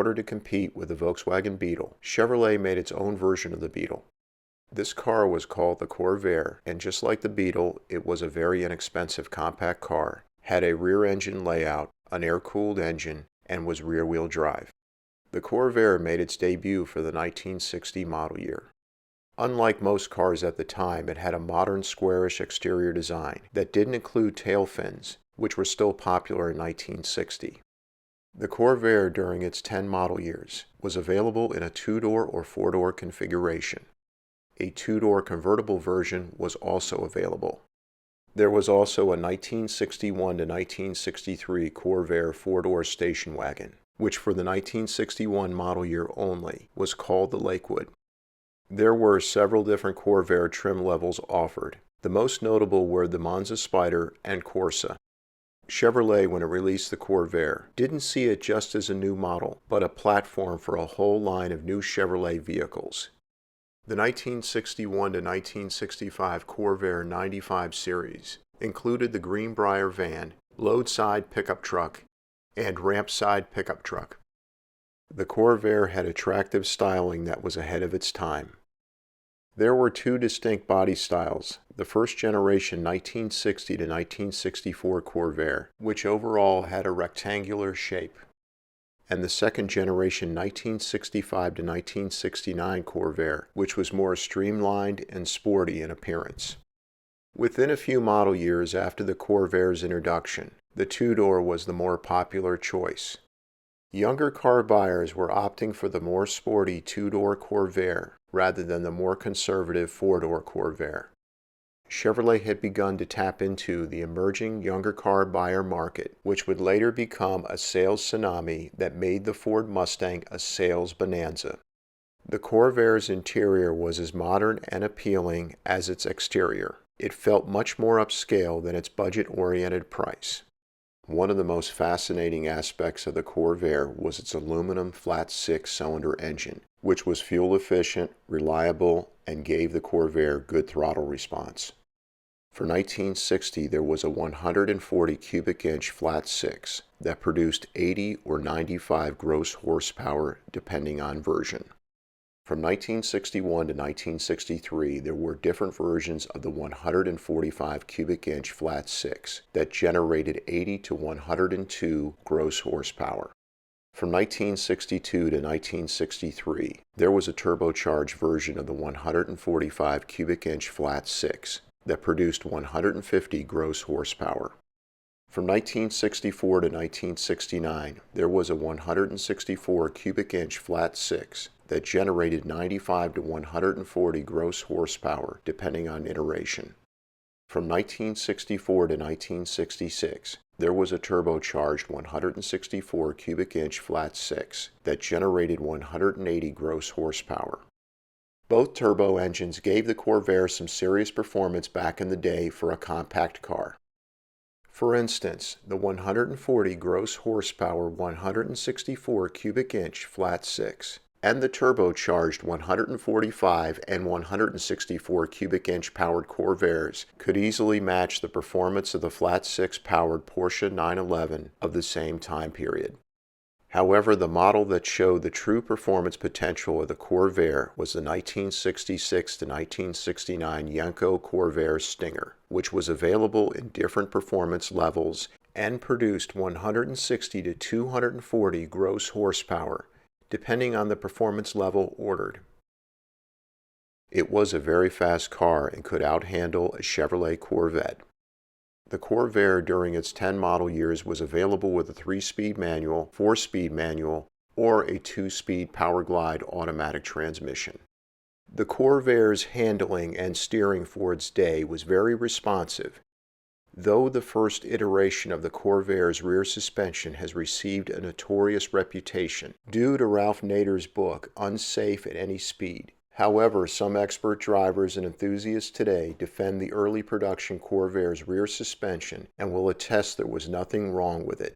order to compete with the Volkswagen Beetle, Chevrolet made its own version of the Beetle. This car was called the Corvair, and just like the Beetle, it was a very inexpensive compact car, had a rear engine layout, an air-cooled engine, and was rear-wheel drive. The Corvair made its debut for the 1960 model year. Unlike most cars at the time, it had a modern squarish exterior design that didn't include tail fins, which were still popular in 1960. The Corvair during its 10 model years was available in a 2-door or 4-door configuration. A 2-door convertible version was also available. There was also a 1961 to 1963 Corvair 4-door station wagon, which for the 1961 model year only was called the Lakewood. There were several different Corvair trim levels offered. The most notable were the Monza Spider and Corsa. Chevrolet, when it released the Corvair, didn't see it just as a new model, but a platform for a whole line of new Chevrolet vehicles. The 1961 to 1965 Corvair 95 series included the Greenbrier van, load-side pickup truck, and ramp-side pickup truck. The Corvair had attractive styling that was ahead of its time. There were two distinct body styles, the first generation 1960 to 1964 Corvair, which overall had a rectangular shape, and the second generation 1965 to 1969 Corvair, which was more streamlined and sporty in appearance. Within a few model years after the Corvair's introduction, the 2-door was the more popular choice. Younger car buyers were opting for the more sporty 2-door Corvair rather than the more conservative 4-door Corvair. Chevrolet had begun to tap into the emerging younger car buyer market, which would later become a sales tsunami that made the Ford Mustang a sales bonanza. The Corvair's interior was as modern and appealing as its exterior. It felt much more upscale than its budget-oriented price. One of the most fascinating aspects of the Corvair was its aluminum flat 6-cylinder engine, which was fuel efficient, reliable, and gave the Corvair good throttle response. For 1960, there was a 140 cubic inch flat 6 that produced 80 or 95 gross horsepower depending on version. From 1961 to 1963, there were different versions of the 145 cubic inch flat 6 that generated 80 to 102 gross horsepower. From 1962 to 1963, there was a turbocharged version of the 145 cubic inch flat 6 that produced 150 gross horsepower. From 1964 to 1969, there was a 164 cubic inch flat 6 that generated 95 to 140 gross horsepower depending on iteration. From 1964 to 1966, there was a turbocharged 164 cubic inch flat 6 that generated 180 gross horsepower. Both turbo engines gave the Corvair some serious performance back in the day for a compact car. For instance, the 140 gross horsepower 164 cubic inch flat 6 and the turbocharged 145 and 164 cubic inch powered Corvairs could easily match the performance of the flat 6 powered Porsche 911 of the same time period. However, the model that showed the true performance potential of the Corvair was the 1966 to 1969 Yenko Corvair Stinger, which was available in different performance levels and produced 160 to 240 gross horsepower, depending on the performance level ordered. It was a very fast car and could outhandle a Chevrolet Corvette. The Corvair during its 10 model years was available with a 3-speed manual, 4-speed manual, or a 2-speed Powerglide automatic transmission. The Corvair's handling and steering for its day was very responsive, though the first iteration of the Corvair's rear suspension has received a notorious reputation due to Ralph Nader's book, Unsafe at Any Speed. However, some expert drivers and enthusiasts today defend the early production Corvair's rear suspension and will attest there was nothing wrong with it.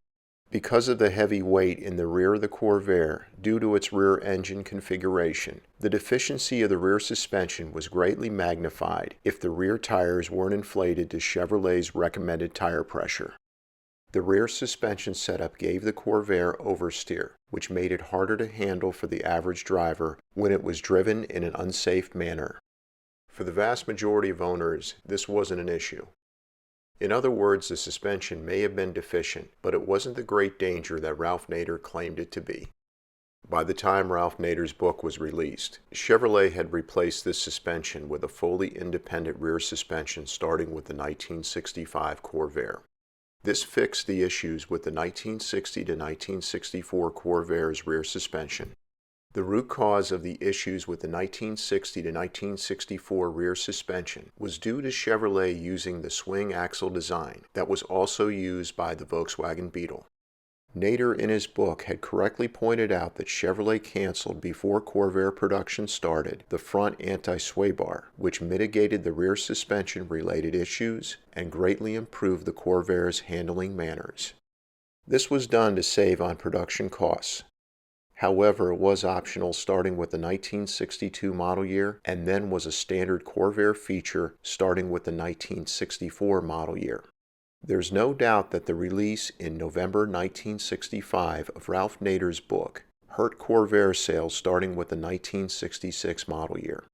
Because of the heavy weight in the rear of the Corvair due to its rear engine configuration, the deficiency of the rear suspension was greatly magnified if the rear tires weren't inflated to Chevrolet's recommended tire pressure. The rear suspension setup gave the Corvair oversteer, which made it harder to handle for the average driver when it was driven in an unsafe manner. For the vast majority of owners, this wasn't an issue. In other words, the suspension may have been deficient, but it wasn't the great danger that Ralph Nader claimed it to be. By the time Ralph Nader's book was released, Chevrolet had replaced this suspension with a fully independent rear suspension starting with the 1965 Corvair. This fixed the issues with the 1960 to 1964 Corvair's rear suspension. The root cause of the issues with the 1960 to 1964 rear suspension was due to Chevrolet using the swing axle design that was also used by the Volkswagen Beetle. Nader in his book had correctly pointed out that Chevrolet canceled before Corvair production started the front anti-sway bar, which mitigated the rear suspension-related issues and greatly improved the Corvair's handling manners. This was done to save on production costs. However, it was optional starting with the 1962 model year and then was a standard Corvair feature starting with the 1964 model year. There's no doubt that the release in November 1965 of Ralph Nader's book hurt Corvair sales starting with the 1966 model year.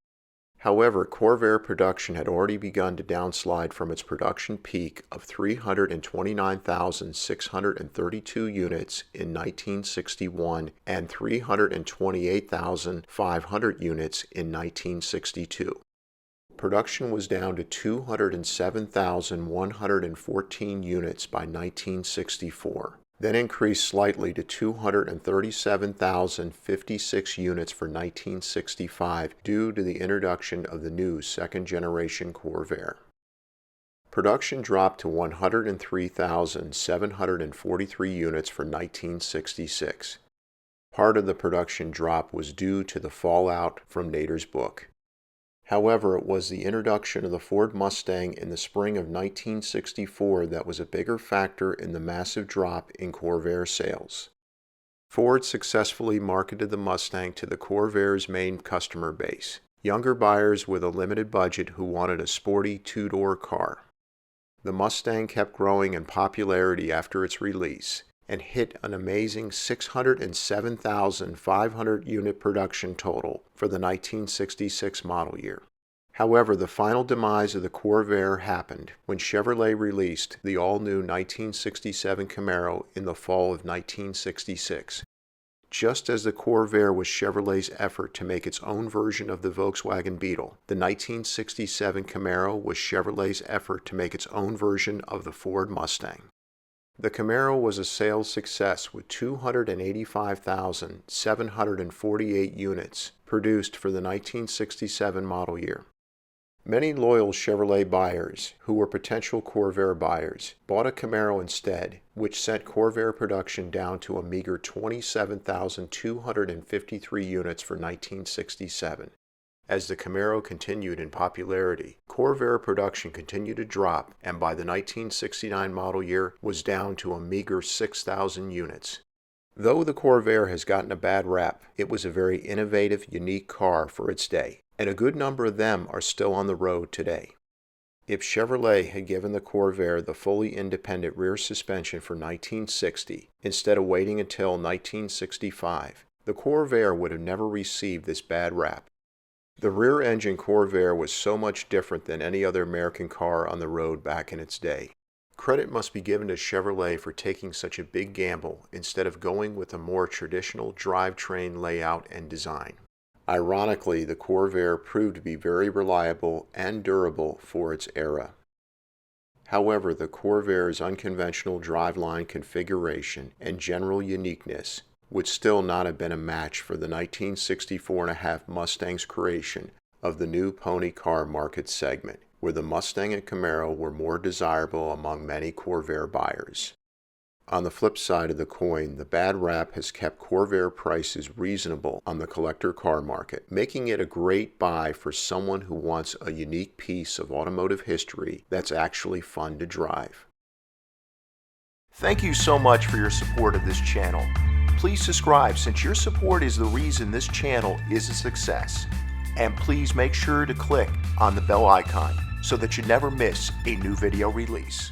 However, Corvair production had already begun to downslide from its production peak of 329,632 units in 1961 and 328,500 units in 1962. Production was down to 207,114 units by 1964, then increased slightly to 237,056 units for 1965 due to the introduction of the new second-generation Corvair. Production dropped to 103,743 units for 1966. Part of the production drop was due to the fallout from Nader's book. However, it was the introduction of the Ford Mustang in the spring of 1964 that was a bigger factor in the massive drop in Corvair sales. Ford successfully marketed the Mustang to the Corvair's main customer base, younger buyers with a limited budget who wanted a sporty two-door car. The Mustang kept growing in popularity after its release and hit an amazing 607,500 unit production total for the 1966 model year. However, the final demise of the Corvair happened when Chevrolet released the all-new 1967 Camaro in the fall of 1966. Just as the Corvair was Chevrolet's effort to make its own version of the Volkswagen Beetle, the 1967 Camaro was Chevrolet's effort to make its own version of the Ford Mustang. The Camaro was a sales success with 285,748 units produced for the 1967 model year. Many loyal Chevrolet buyers, who were potential Corvair buyers, bought a Camaro instead, which sent Corvair production down to a meager 27,253 units for 1967. As the Camaro continued in popularity, Corvair production continued to drop and by the 1969 model year was down to a meager 6,000 units. Though the Corvair has gotten a bad rap, it was a very innovative, unique car for its day, and a good number of them are still on the road today. If Chevrolet had given the Corvair the fully independent rear suspension for 1960 instead of waiting until 1965, the Corvair would have never received this bad rap. The rear-engine Corvair was so much different than any other American car on the road back in its day. Credit must be given to Chevrolet for taking such a big gamble instead of going with a more traditional drivetrain layout and design. Ironically, the Corvair proved to be very reliable and durable for its era. However, the Corvair's unconventional driveline configuration and general uniqueness would still not have been a match for the 1964.5 Mustang's creation of the new pony car market segment, where the Mustang and Camaro were more desirable among many Corvair buyers. On the flip side of the coin, the bad rap has kept Corvair prices reasonable on the collector car market, making it a great buy for someone who wants a unique piece of automotive history that's actually fun to drive. Thank you so much for your support of this channel. Please subscribe since your support is the reason this channel is a success. And please make sure to click on the bell icon so that you never miss a new video release.